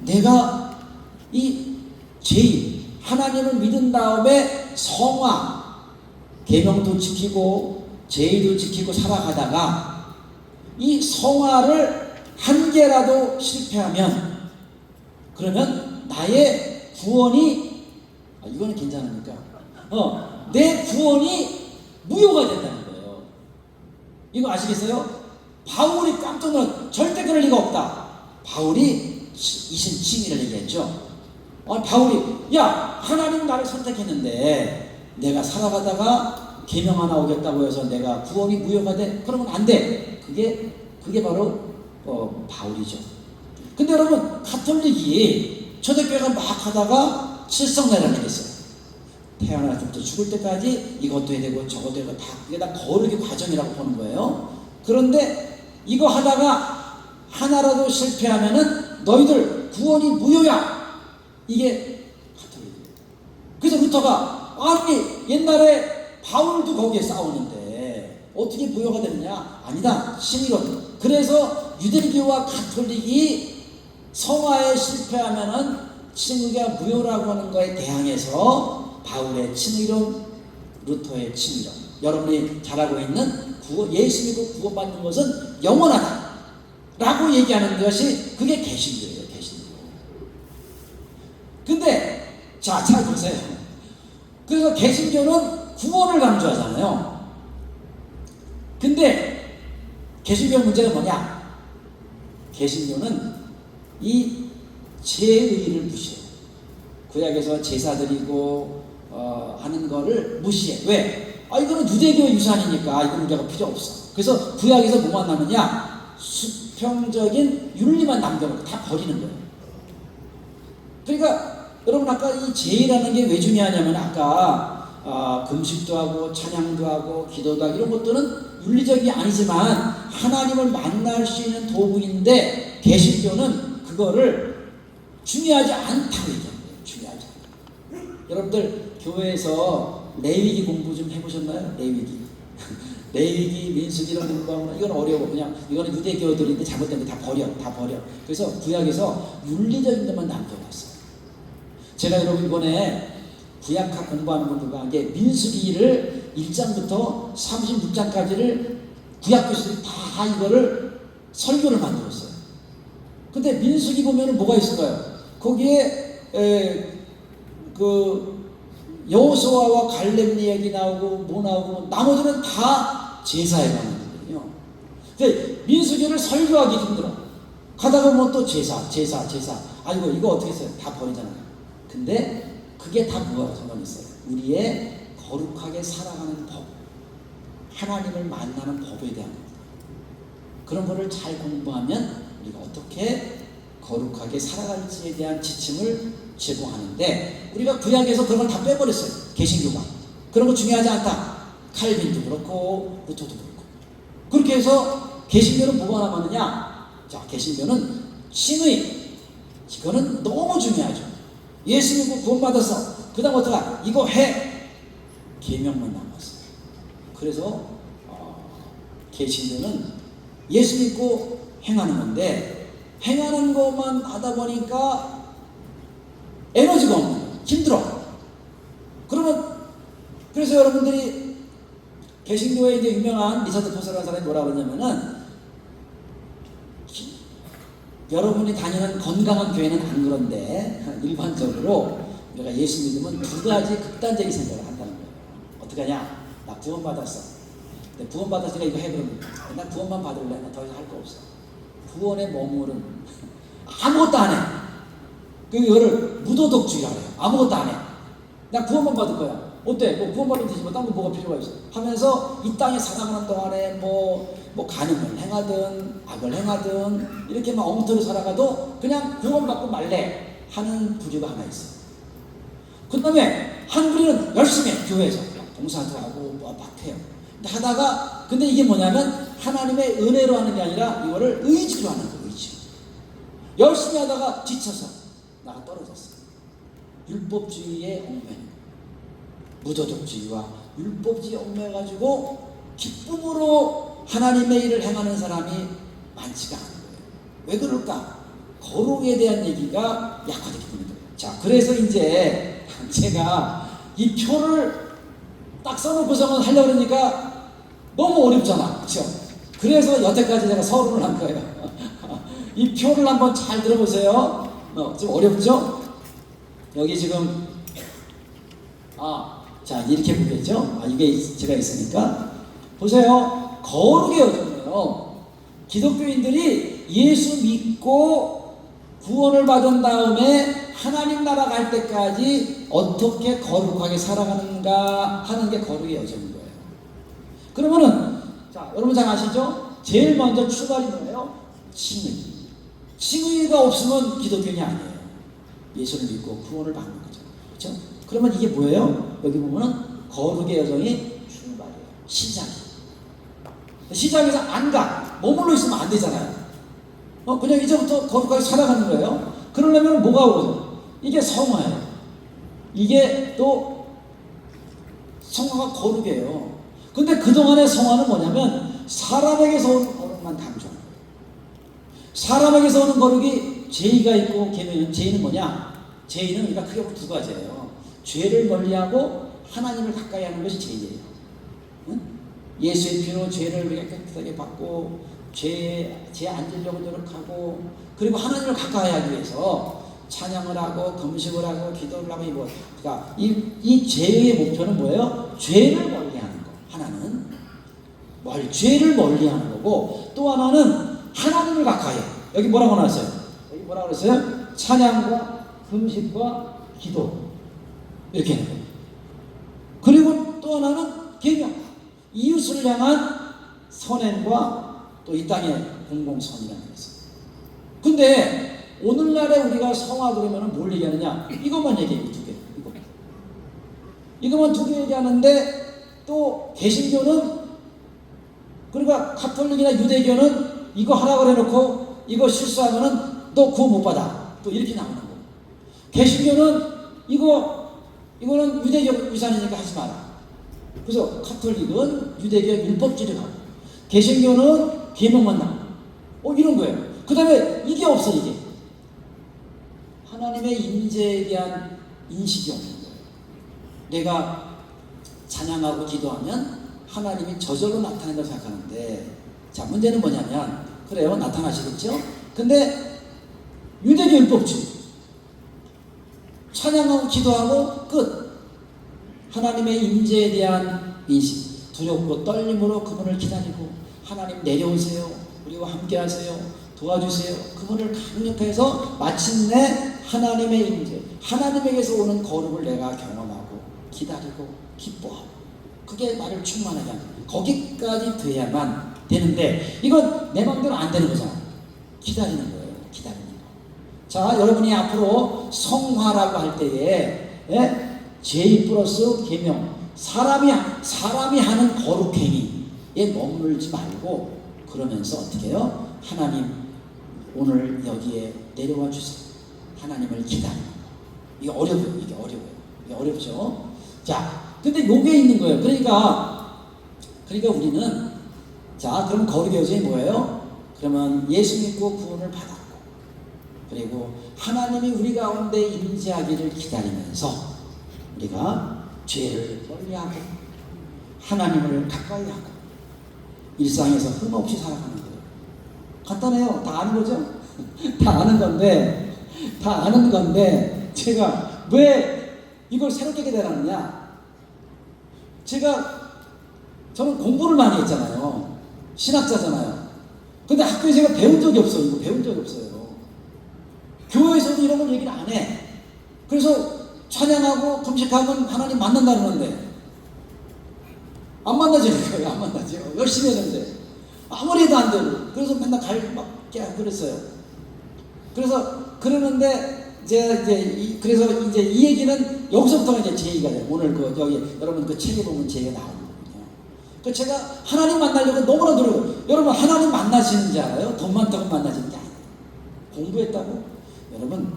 내가 이 제일 하나님을 믿은 다음에 성화, 계명도 지키고 제의도 지키고 살아가다가 이 성화를 한 개라도 실패하면 그러면 나의 구원이 이거는 괜찮으니까 내 구원이 무효가 된다는 거예요. 이거 아시겠어요? 바울이 깜짝 놀라 절대 그럴 리가 없다. 바울이 이신칭의를 얘기했죠. 바울이 야 하나님 나를 선택했는데 내가 살아가다가 계명 하나 오겠다고 해서 내가 구원이 무효가 돼? 그러면 안 돼. 그게 바로 바울이죠. 근데 여러분 가톨릭이 초대교회가 막 하다가 칠성내라는 게 있어요. 태어날 때부터 죽을 때까지 이것도 해야 되고 저것도 해야 되고 이게 다 거룩의 과정이라고 보는 거예요. 그런데 이거 하다가 하나라도 실패하면은 너희들 구원이 무효야. 이게 가톨릭이에요. 그래서 루터가 아니 옛날에 바울도 거기에 싸우는데 어떻게 무효가 되느냐? 아니다. 신이론. 그래서 유대교와 가톨릭이 성화에 실패하면은 칭의가 무효라고 하는 거에 대항해서 바울의 칭의론, 루터의 칭의론. 여러분이 잘 알고 있는 예수 믿고 구원받는 것은 영원하다 라고 얘기하는 것이 그게 개신교예요. 개신교. 근데 잘 보세요. 그래서 개신교는 구원을 강조하잖아요. 근데 개신교 문제가 뭐냐? 개신교는 이 제의를 무시해요. 구약에서 제사 드리고 하는 거를 무시해. 왜? 이거는 유대교 유산이니까 이거 문제가 필요 없어. 그래서 구약에서 뭐만 남느냐? 수평적인 윤리만 남겨놓고 다 버리는 거예요. 그러니까 여러분 아까 이 제의라는 게 왜 중요하냐면 아까 금식도 하고 찬양도 하고 기도도 하고 이런 것들은 윤리적이 아니지만 하나님을 만날 수 있는 도구인데 개신교는 그거를 중요하지 않다고 얘기합니다. 중요하지 않다. 여러분들 교회에서 레위기 공부 좀 해보셨나요? 레위기. 레위기, 민수기 이런 공부하면 이건 어려워. 그냥 이거는 유대교들인데 잘못된 거 다 버려. 그래서 구약에서 윤리적인 것만 남겨놨어요. 제가 여러분 이번에 구약학 공부하는 분들과 함께 민수기를 1장부터 36장까지를 구약 교수들이 다 이거를 설교를 만들었어요. 근데 민수기 보면은 뭐가 있을까요? 거기에 여호수아와 갈렙 얘기 나오고 뭐 나오고 나머지는 다 제사에 관한 거거든요. 근데 민수기를 설교하기 힘들어. 가다가 보면 또 제사. 아이고 이거 어떻게 써요? 다 버리잖아요. 근데 그게 다 뭐가 상관있어요? 우리의 거룩하게 살아가는 법, 하나님을 만나는 법에 대한 겁니다. 그런 거를 잘 공부하면 우리가 어떻게 거룩하게 살아갈지에 대한 지침을 제공하는데 우리가 구약에서 그런 걸 다 빼버렸어요. 개신교가. 그런 거 중요하지 않다. 칼빈도 그렇고 루터도 그렇고. 그렇게 해서 개신교는 뭐가 남았느냐? 자, 개신교는 신의. 이거는 너무 중요하죠. 예수 믿고 구원받아서 그 다음 어떡하? 이거 해. 계명만 남았어요. 그래서 개신교는 예수 믿고 행하는 건데 행하는 것만 하다 보니까 에너지가 없는 거예요. 힘들어. 그래서 여러분들이 개신교에 이제 유명한 리차드 포셀라는 사람이 뭐라 그러냐면은 여러분이 다니는 건강한 교회는 안 그런데 일반적으로 우리가 예수 믿으면 두 가지 극단적인 생각을 한다는 거예요. 어떻게 하냐? 나 구원받았어. 근데 구원받았으니까 이거 해 그러면 나 구원만 받을래. 나 더 이상 할 거 없어. 구원에 머무른 아무것도 안 해. 그거를 무도덕주의라고 해요. 아무것도 안 해. 나 구원만 받을 거야. 어때? 뭐 구원받으면 되지 뭐 딴 거 뭐가 필요가 있어. 하면서 이 땅에 살아가는 동안에 뭐 간음을 행하든 악을 행하든 이렇게 막 엉터리 살아가도 그냥 구원받고 말래 하는 부류가 하나 있어. 그 다음에 한 부류는 열심히 해. 교회에서 봉사도 하고 막 해요. 근데 이게 뭐냐면 하나님의 은혜로 하는 게 아니라 이거를 의지로 하는 거예요. 의지. 열심히 하다가 지쳐서 나가 떨어졌어. 율법주의에 얽매여. 무도덕주의와 율법주의에 얽매여가지고 기쁨으로 하나님의 일을 행하는 사람이 많지가 않은 거예요. 왜 그럴까? 거룩에 대한 얘기가 약화되게 되는 거예요. 자, 그래서 이제 제가 이 표를 딱 써놓고서는 하려고 그러니까 너무 어렵잖아. 그렇죠? 그래서 여태까지 제가 서론을 한 거예요. 이 표를 한번 잘 들어보세요. 좀 어렵죠? 여기 지금 자, 이렇게 보겠죠? 이게 제가 있으니까 보세요. 거룩의 여정이에요. 기독교인들이 예수 믿고 구원을 받은 다음에 하나님 나라 갈 때까지 어떻게 거룩하게 살아가는가 하는 게 거룩의 여정인 거예요. 그러면은 자, 여러분 잘 아시죠? 제일 먼저 출발이 뭐예요? 칭의. 칭의가 없으면 기독교인이 아니에요. 예수를 믿고 구원을 받는 거죠. 그렇죠? 그러면 이게 뭐예요? 여기 보면은 거룩의 여정이 출발이에요. 시작이에요. 시작에서 안 가. 머물러 있으면 안 되잖아요. 그냥 이제부터 거룩하게 살아가는 거예요. 그러려면 뭐가 오죠? 이게 성화예요. 이게 또 성화가 거룩이에요. 근데 그동안의 성화는 뭐냐면 사람에게서 오는 거룩만 강조하는 거예요. 사람에게서 오는 거룩이 제의가 있고 계명은 제의는 뭐냐? 제의는 우리가 크게 두 가지예요. 죄를 멀리하고 하나님을 가까이 하는 것이 제의예요. 응? 예수의 피로 죄를 우리가 깨끗하게 받고 죄 안 지려고 노력하고 그리고 하나님을 가까이 하기 위해서 찬양을 하고 금식을 하고 기도를 하고 그러니까 이 죄의 목표는 뭐예요? 죄를 멀리하는 거. 하나는 죄를 멀리하는 거고 또 하나는 하나님을 가까이. 여기 뭐라고 나왔어요? 여기 뭐라고 그랬어요? 찬양과 금식과 기도 이렇게 하는 거예요. 그리고 또 하나는 계명. 이웃을 향한 선행과 또 이 땅의 공공선이라는 게 있어요. 근데 오늘날에 우리가 성화 그러면 뭘 얘기하느냐? 이것만 얘기해요. 두 개. 이것만 두 개 얘기하는데 또 개신교는 그러니까 가톨릭이나 유대교는 이거 하라고 그래놓고 이거 실수하면은 너 구원 못 받아. 또 이렇게 나오는 거. 개신교는 이거는 유대교 위산이니까 하지 마라. 그래서 가톨릭은 유대교 율법주의를 하고 개신교는 계명만 나오고 이런 거예요. 그 다음에 이게 없어. 이게 하나님의 임재에 대한 인식이 없는 거예요. 내가 찬양하고 기도하면 하나님이 저절로 나타낸다고 생각하는데 자, 문제는 뭐냐면 그래요. 나타나시겠죠? 근데 유대교 율법주의 찬양하고 기도하고 끝. 하나님의 임재에 대한 인식, 두렵고 떨림으로 그분을 기다리고 하나님 내려오세요. 우리와 함께 하세요. 도와주세요. 그분을 강력해서 마침내 하나님의 임재, 하나님에게서 오는 거룩을 내가 경험하고 기다리고 기뻐하고 그게 나를 충만하게 하는 거기까지 돼야만 되는데 이건 내 마음대로 안 되는 거잖아. 기다리는 거예요. 기다리는 거. 자, 여러분이 앞으로 성화라고 할 때에 제의 플러스 계명 사람이 하는 거룩행위에 머물지 말고 그러면서 어떻게 해요? 하나님 오늘 여기에 내려와 주세요. 하나님을 기다리는 거. 이게 어려워요. 이게 어렵죠. 자, 근데 요게 있는 거예요. 그러니까 우리는 자, 그럼 거룩의 여정이 뭐예요? 그러면 예수 믿고 구원을 받았고 그리고 하나님이 우리 가운데 임재하기를 기다리면서 우리가 죄를 멀리하고 하나님을 가까이 하고 일상에서 흠없이 살아가는 거예요. 간단해요. 다 아는 거죠? 다 아는 건데 제가 왜 이걸 새롭게 깨달았느냐? 저는 공부를 많이 했잖아요. 신학자잖아요. 근데 학교에 제가 배운 적이 없어요. 이거 배운 적이 없어요. 교회에서도 이런 걸 얘기를 안 해. 그래서 찬양하고 금식하면 하나님 만난다 그러는데 안 만나지는 거예요. 안 만나죠. 열심히 했는데 아무리 해도 안 되고 그래서 맨날 그랬어요. 그래서 그러는데 그래서 이제 이 얘기는 여기서부터가 이제 제의가 돼요. 오늘 여기 여러분 그 책에 보면 제의가 나오는 거거든요. 그 제가 하나님 만나려고 너무나 노력해요. 여러분 하나님 만나시는 줄 알아요? 돈 많다고 만나시는 게 아니에요. 공부했다고? 여러분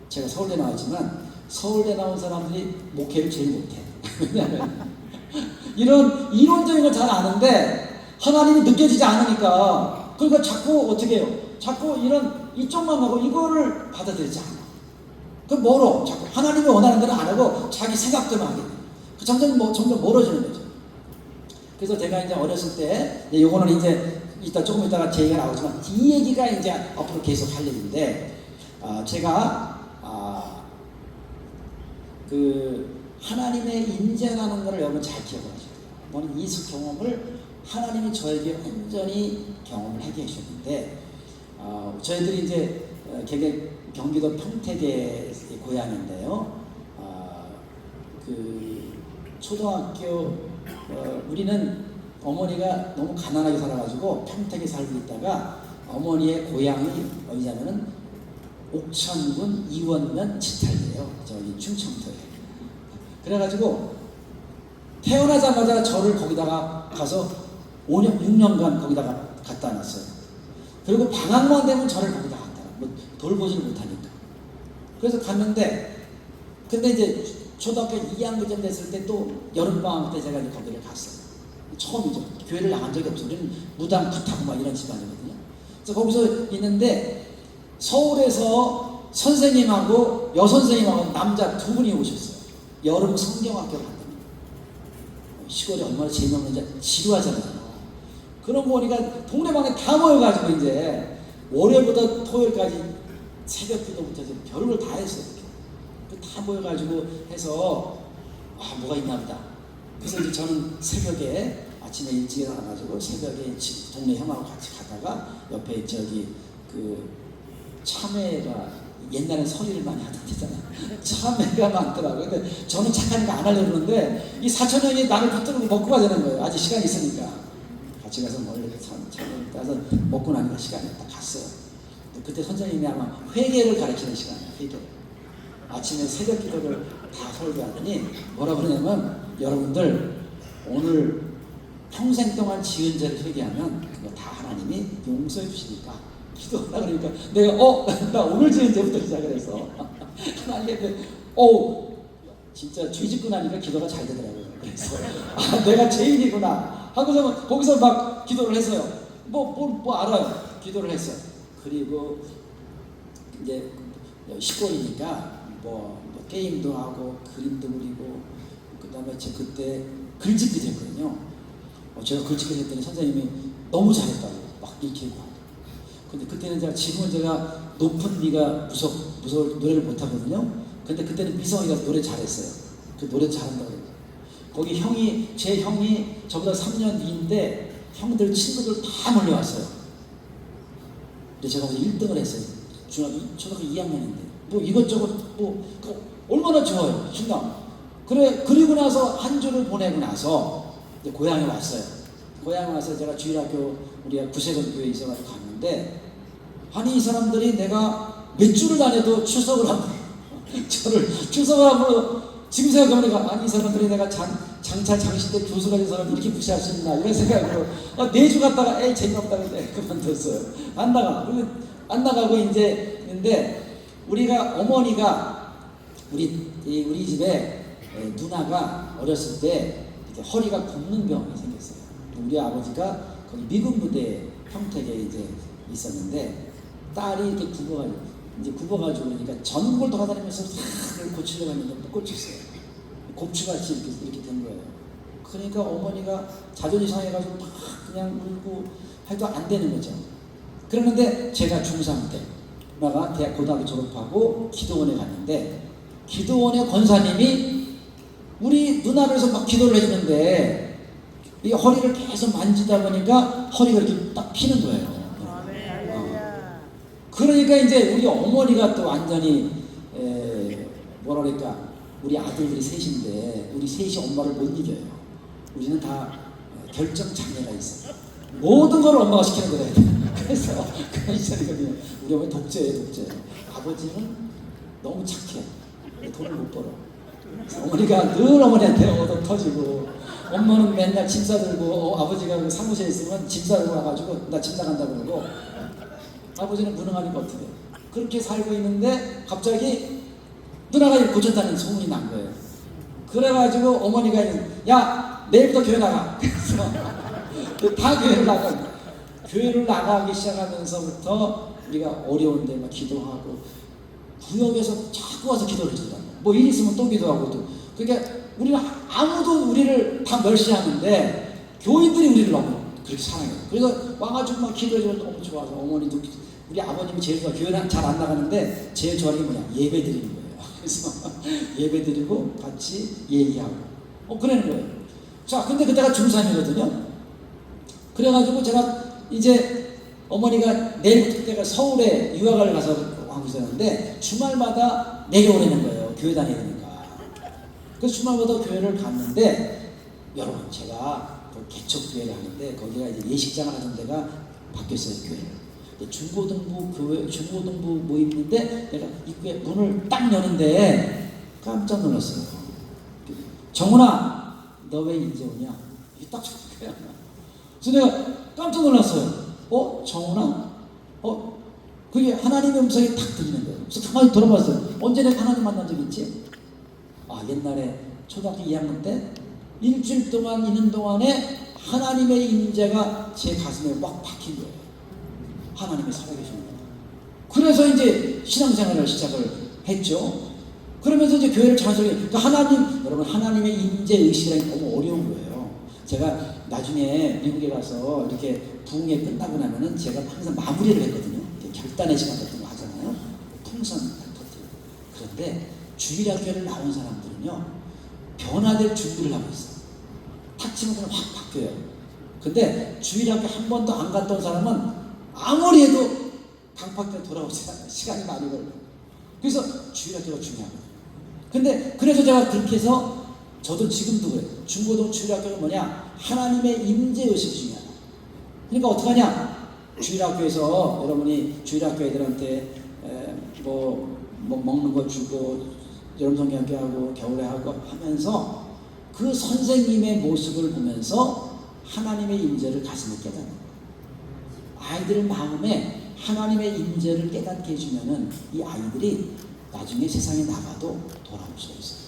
제가 서울대 나왔지만 서울대 나온 사람들이 목회를 제일 못해. 왜냐하면 이런 이론적인 걸 잘 아는데 하나님이 느껴지지 않으니까 그러니까 자꾸 어떻게 해요? 자꾸 이런 이쪽만 가고 이거를 받아들이지 않아. 그 멀어. 자꾸 하나님이 원하는 대로 안 하고 자기 생각대로 하게 돼. 그 점점 멀어지는 거죠. 그래서 제가 이제 어렸을 때, 요거는 이제 조금 이따가 제 얘기가 나오지만, 이 얘기가 이제 앞으로 계속 할 얘기인데, 제가, 하나님의 인재라는 것을 여러분 잘 기억을 하셔야 돼요. 저는 이 경험을 하나님이 저에게 온전히 경험을 하게 해주셨는데, 저희들이 이제 경기도 평택의 고향인데요. 초등학교, 우리는 어머니가 너무 가난하게 살아가지고 평택에 살고 있다가 어머니의 고향이 어디냐면은 옥천군 이원면 지탈이에요. 저기 충청도에. 그래가지고 태어나자마자 저를 거기다가 가서 5년, 6년간 거기다가 갖다 놨어요. 그리고 방학만 되면 저를 거기다 갖다 놔. 돌보지를 못하니까. 그래서 갔는데, 근데 이제 초등학교 2학년 됐을 때 또 여름방학 때 제가 이제 거기를 갔어요. 처음이죠. 교회를 나간 적이 없어요. 우리는 무당 굿하고 막 이런 집안이거든요. 그래서 거기서 있는데, 서울에서 선생님하고 여선생님하고 남자 두 분이 오셨어요. 여름 성경학교를 한답니다. 시골이 얼마나 재미없는지 지루하잖아요. 그런 거 보니까 동네방에 다 모여가지고 이제 월요일부터 토요일까지 새벽 기도부터 별걸 다 했어요. 다 모여가지고 해서 뭐가 있나 보다. 그래서 이제 저는 새벽에 아침에 일찍 일어나가지고 새벽에 동네 형하고 같이 가다가 옆에 참외가 옛날에 서리를 많이 하던 데잖아요. 참외가 많더라고요. 근데 저는 착하니까 안 하려고 그러는데 이 사촌 형이 나를 붙들고 먹고 가자는 거예요. 아직 시간이 있으니까. 같이 가서 멀리 참외를 따서 먹고 나니까 시간이 딱 갔어요. 그때 선생님이 아마 회개를 가르치는 시간이에요. 회개. 아침에 새벽 기도를 다 설교하더니 뭐라 그러냐면, 여러분들 오늘 평생 동안 지은 죄를 회개하면 그거 다 하나님이 용서해 주시니까 기도하라. 그러니까 내가 나 오늘 지은 죄부터 시작을 해서 하나님께 진짜 죄 짓고 나니까 기도가 잘 되더라고요. 그래서 내가 죄인이구나 하고서 거기서 막 기도를 했어요. 뭐 알아요. 기도를 했어요. 그리고 이제 시골이니까 뭐 게임도 하고 그림도 그리고, 그 다음에 그때 글짓기도 했거든요. 제가 글짓기를 했더니 선생님이 너무 잘했다고 막 읽히고. 근데 그때는 지금은 제가 높은 미가 무서워 노래를 못하거든요. 근데 그때는 미성이가 노래 잘했어요. 그 노래 잘한다고 그래요. 거기 제 형이 저보다 3년 위인데 형들 친구들 다 몰려왔어요. 근데 제가 1등을 했어요. 초등학교 2학년인데. 이것저것 얼마나 좋아요. 신나. 그리고 나서 한 주를 보내고 나서 이제 고향에 왔어요. 고향에 와서 제가 주일학교, 우리가 구세군 교회에 있어가지고 갔는데, 아니 이 사람들이 내가 몇 주를 다녀도 출석을 하고 저를 출석을 하고, 지금 생각해보니까 아니 이 사람들이 내가 장차 장신 때 교수가 된 사람 이렇게 무시할 수 있나 이런 생각으로 4주 갔다가 재미없다고 그만뒀어요. 안 나가고 이제 있는데, 어머니가 우리 집에 누나가 어렸을 때 이제 허리가 굽는 병이 생겼어요. 우리 아버지가 거기 미군 부대 평택에 이제 있었는데, 딸이 이렇게 굽어가지고 그러니까 전국을 돌아다니면서 다 고치려고 했는데 못 고쳤어요. 곱추같이 이렇게 된 거예요. 그러니까 어머니가 자존심 상해가지고 막 그냥 울고 해도 안 되는 거죠. 그러는데 제가 중3 때 누나가 고등학교 졸업하고 기도원에 갔는데, 기도원의 권사님이 우리 누나를 해서 막 기도를 해주는데, 이 허리를 계속 만지다 보니까 허리가 이렇게 딱 피는 거예요. 그러니까 이제 우리 어머니가 또 완전히 뭐라 그럴까, 우리 아들들이 셋인데 우리 셋이 엄마를 못 이겨요. 우리는 다 결정 장애가 있어요. 모든 걸 엄마가 시키는 거예요. 그래서 그런 시절이거든요. 우리 어머니 독재예요. 아버지는 너무 착해. 돈을 못 벌어. 어머니가 늘 어머니한테 얻어 터지고, 엄마는 맨날 짐 싸들고, 아버지가 그 사무실에 있으면 짐 싸들고 와가지고 나 집 나간다 그러고, 아버지는 무능하니까 어떻게. 그렇게 살고 있는데 갑자기 누나가 고쳤다는 소문이 난 거예요. 그래가지고 어머니가 야 내일부터 교회 나가. 그래서 다 교회를 나가기 시작하면서부터 우리가 어려운데 막 기도하고 구역에서 자꾸 와서 기도를 해주더라고요. 뭐 일 있으면 또 기도하고 또. 그러니까 우리는 아무도 우리를 다 멸시하는데 교인들이 우리를 너무 그렇게 사랑해요. 그래서 와가지고 막 기도해주면 너무 좋아서 어머니도 우리 아버님이 제일 좋아. 교회는 잘 안 나가는데 제일 좋아하는 게 뭐냐? 예배 드리는 거예요. 그래서 예배 드리고 같이 얘기하고 그러는 거예요. 자, 근데 그때가 중3이거든요. 그래가지고 제가 이제 어머니가 내일부터 그때가 서울에 유학을 가서 하고 있었는데 주말마다 내려오라는 거예요. 교회 다니니까. 그래서 주말마다 교회를 갔는데 여러분 제가 그 개척교회를 하는데 거기가 이제 예식장을 하는 데가 바뀌었어요. 교회를. 중고등부 모임인데 내가 입구에 문을 딱 여는데 깜짝 놀랐어요. 정훈아, 너 왜 이제 오냐? 이게 딱 그거야. 그래서 내가 깜짝 놀랐어요. 정훈아? 그게 하나님의 음성이 탁 들리는 거예요. 그래서 가만히 돌아봤어요. 언제 내가 하나님 만난 적 있지? 옛날에 초등학교 2학년 때 일주일 동안 있는 동안에 하나님의 임재가 제 가슴에 막 박힌 거예요. 하나님이 살아계시는 거예요. 그래서 이제 신앙생활을 시작을 했죠. 그러면서 이제 교회를 자연스럽게, 그러니까 여러분 하나님의 임재 의식이라는 게 너무 어려운 거예요. 제가 나중에 미국에 가서 이렇게 부흥회 끝나고 나면은 제가 항상 마무리를 했거든요. 결단의 시간 같은 거 하잖아요. 풍선 터뜨리고. 그런데 주일학교를 나온 사람들은요 변화될 준비를 하고 있어요. 탁 치면 그냥 확 바뀌어요. 근데 주일학교 한 번도 안 갔던 사람은 아무리 해도 강팍대 돌아오지 않아요. 시간이 많이 걸려요. 그래서 주일학교가 중요하거든요. 근데 그래서 제가 그렇게 해서 저도 지금도 그래요. 중고등 주일학교는 뭐냐? 하나님의 임재의식이 중요하다. 그러니까 어떡하냐? 주일학교에서 여러분이 주일학교 애들한테 뭐 먹는 거 주고 여름 성경학교 하고 겨울에 하고 하면서 그 선생님의 모습을 보면서 하나님의 임재를 가슴에 깨닫는 거예요. 아이들 마음에 하나님의 임재를 깨닫게 해주면은 이 아이들이 나중에 세상에 나가도 돌아올 수가 있어요.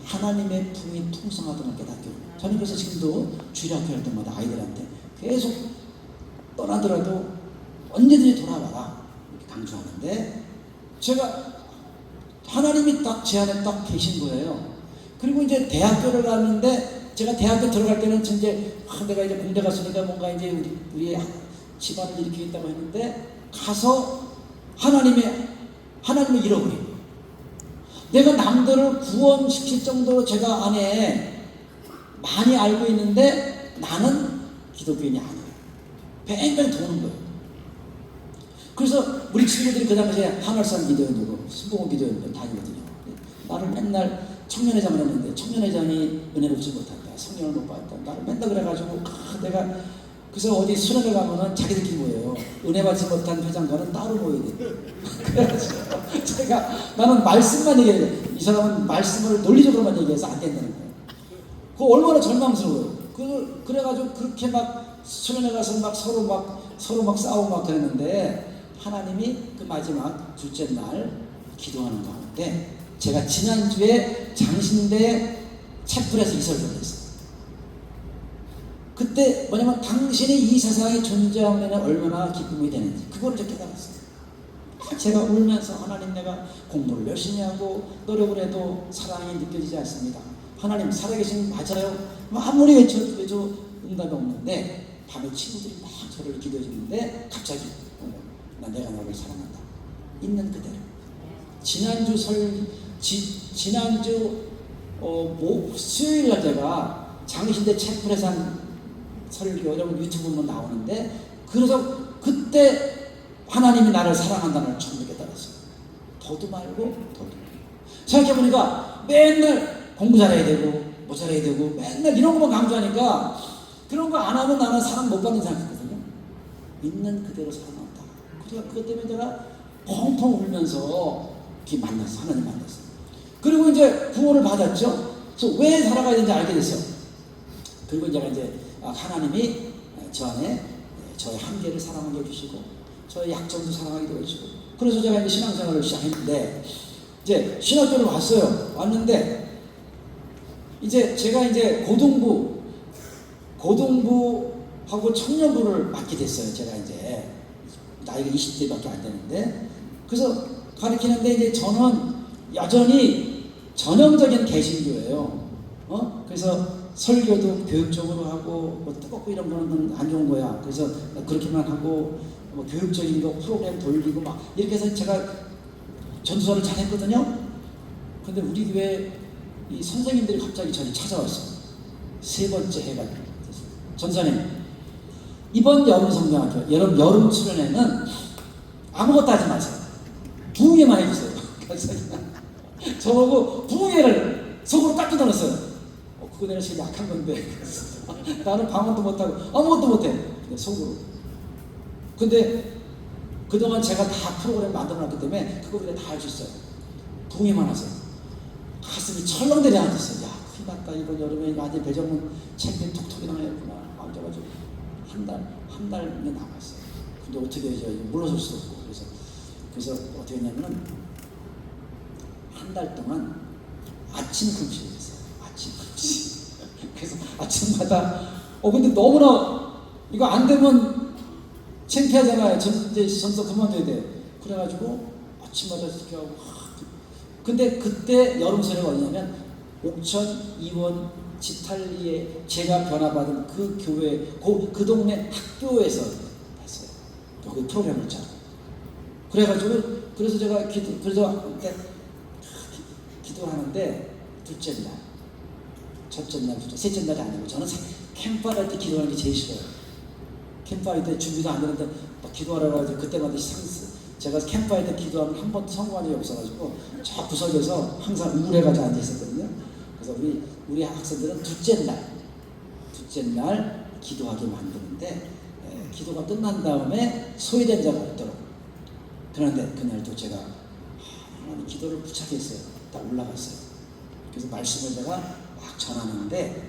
하나님의 품이 풍성하다는 걸 깨닫게 해요. 저는 그래서 지금도 주일학교 할 때마다 아이들한테 계속 떠나더라도 언제든지 돌아와라 이렇게 강조하는데 제가 하나님이 딱 제 안에 딱 계신 거예요. 그리고 이제 대학교를 갔는데 제가 대학교 들어갈 때는 이제 내가 이제 공대 갔으니까 뭔가 이제 우리 집안을 일으키겠다고 했는데 가서 하나님을 잃어버린 거예요. 내가 남들을 구원시킬 정도로 제가 안에 많이 알고 있는데 나는 기독교인이 아니에요. 뱅뱅 도는 거예요. 그래서 우리 친구들이 그 당시에 하늘산 기도원이고 순복음 기도원 다니거든요. 나를 맨날 청년회장을 했는데 청년회장이 은혜롭지 못한다. 성령을 못 받았다. 나를 맨날 그래가지고 내가 그래서 어디 수련회 가면은 자기들끼리 모여요. 은혜 받지 못한 회장과는 따로 모여야 돼. 그래가지고 나는 말씀만 얘기해요. 이 사람은 말씀을 논리적으로만 얘기해서 안 된다는 거예요. 그거 얼마나 절망스러워요. 그래가지고 그렇게 막 수련회 가서 막 서로 막 싸우고 막 그랬는데 하나님이 그 마지막 둘째 날 기도하는 가운데 제가 지난주에 장신대 채플에서 이 설교를 했어요. 그때 뭐냐면 당신이 이 세상에 존재하면 얼마나 기쁨이 되는지 그거를 제가 깨달았어요. 제가 울면서 하나님 내가 공부를 열심히 하고 노력을 해도 사랑이 느껴지지 않습니다. 하나님 살아계신 맞아요. 아무리 외쳐 응답이 없는데 밤에 친구들이 막 저를 기도해 주는데 갑자기 내가 너를 사랑한다. 있는 그대로. 지난주 수요일 날 제가 장신대 채플에서 한 설교 여러분 유튜브 보면 나오는데 그래서 그때 하나님이 나를 사랑한다는 걸 처음 깨달았어요. 더도 말고 생각해보니까 맨날 공부 잘해야 되고 뭐 잘해야 되고 맨날 이런 것만 강조하니까 그런 거 안 하면 나는 사랑 못 받는 생각했거든요. 있는 그대로 사랑한다. 그러니까 그것 때문에 제가 펑펑 울면서 하나님 만났어요. 그리고 이제 구원을 받았죠. 그래서 왜 살아가야 되는지 알게 됐어요. 그리고 제가 이제 하나님이 저 안에 저의 한계를 사랑하게 해주시고 저의 약점도 사랑하게 해주시고 그래서 제가 이제 신앙생활을 시작했는데 이제 신학교를 왔는데 이제 제가 이제 고등부하고 청년부를 맡게 됐어요. 제가 이제 나이가 20대밖에 안 되는데, 그래서 가르치는데 이제 저는 여전히 전형적인 개신교예요. 그래서 설교도 교육적으로 하고 뭐 뜨겁고 이런 거는 안 좋은 거야. 그래서 그렇게만 하고 뭐 교육적인 거 프로그램 돌리고 막 이렇게 해서 제가 전도사를 잘했거든요. 근데 우리 교회 이 선생님들이 갑자기 저를 찾아왔어요. 세 번째 해가 됐어요. 전사님, 이번 여름 성경학교 여름 수련회는 아무것도 하지 마세요. 부흥회만 해주세요. 그래서 저보고 부흥회를 속으로 딱 뜯어놨어요. 그거 내가 제일 약한 건데 나는 방언도 못하고 아무것도 못해. 속으로. 근데 그동안 제가 다 프로그램 만들어놨기 때문에 그거 우리가 다 할 수 있어요. 부흥회만 하세요. 가슴이 철렁대려 앉았어요. 야, 큰일 났다. 이번 여름에 완전 배정문 책들이 톡톡이 나가겠구나. 앉아가지고 한 달이 남았어요. 근데 어떻게 해야죠? 물러설 수도 없고. 그래서 어떻게 했냐면은 한 달 동안 아침 금식을 했어요. 아침 금식. 그래서 아침마다 근데 너무나 이거 안 되면 창피하잖아요. 이제 전서 그만둬야 돼. 그래가지고 아침마다 이렇게 하고. 근데 그때 여름 설레가 어디냐면 옥천 이원 지탈리에 제가 변화받은 그 교회 그 동네 학교에서 했어요. 거기 프로그램을 짜고. 그래가지고 그래서 제가 기도하는데 둘째 날, 첫째 날, 셋째 날이 아니고 저는 캠프할 때 기도하는 게 제일 싫어요. 캠프할 때 준비도 안 되는데 막 기도하라고 하지. 그때마다 제가 캠프할 때 기도하면 한 번도 성공한 적이 없어가지고 저 구석에서 항상 우울해가지고 앉아 있었거든요. 그래서 우리 학생들은 둘째 날 기도하게 만드는데 기도가 끝난 다음에 소외된 자가 없도록. 그런데 그날도 제가 하나님 기도를 부착했어요. 딱 올라갔어요. 그래서 말씀을 제가 막 전하는데